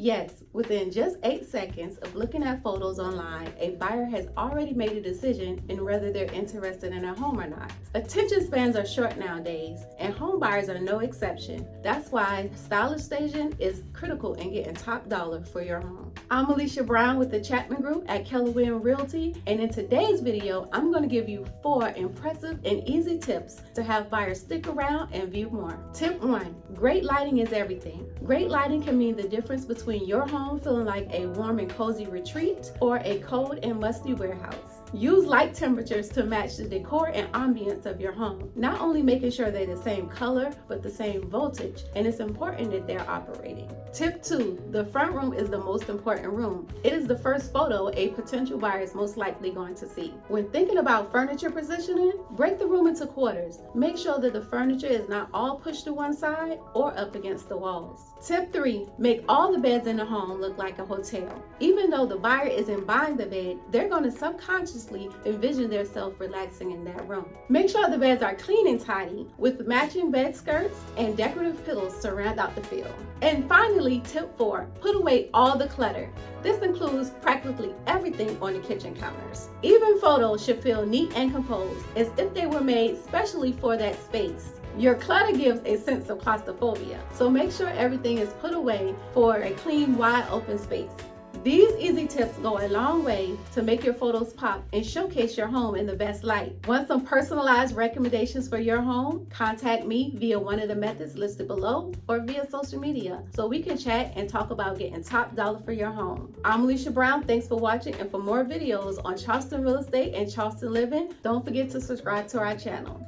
Yes, within just 8 seconds of looking at photos online, a buyer has already made a decision in whether they're interested in a home or not. Attention spans are short nowadays, and home buyers are no exception. That's why stylish staging is critical in getting top dollar for your home. I'm Alicia Brown with the Chatman Group at Keller Williams Realty, and in today's video, I'm going to give you 4 impressive and easy tips to have buyers stick around and view more. Tip 1, great lighting is everything. Great lighting can mean the difference between your home feeling like a warm and cozy retreat or a cold and musty warehouse. Use light temperatures to match the decor and ambience of your home, not only making sure they're the same color, but the same voltage, and it's important that they're operating. Tip 2, the front room is the most important room. It is the first photo a potential buyer is most likely going to see. When thinking about furniture positioning, break the room into quarters. Make sure that the furniture is not all pushed to one side or up against the walls. Tip 3, make all the beds in the home look like a hotel. Even though the buyer isn't buying the bed, they're going to subconsciously envision themselves relaxing in that room. Make sure the beds are clean and tidy with matching bed skirts and decorative pillows to round out the feel. And finally, tip 4, put away all the clutter. This includes practically everything on the kitchen counters. Even photos should feel neat and composed, as if they were made specially for that space. Your clutter gives a sense of claustrophobia, so make sure everything is put away for a clean, wide open space. These easy tips go a long way to make your photos pop and showcase your home in the best light. Want some personalized recommendations for your home? Contact me via one of the methods listed below or via social media so we can chat and talk about getting top dollar for your home. I'm Alicia Brown. Thanks for watching, and for more videos on Charleston real estate and Charleston living, don't forget to subscribe to our channel.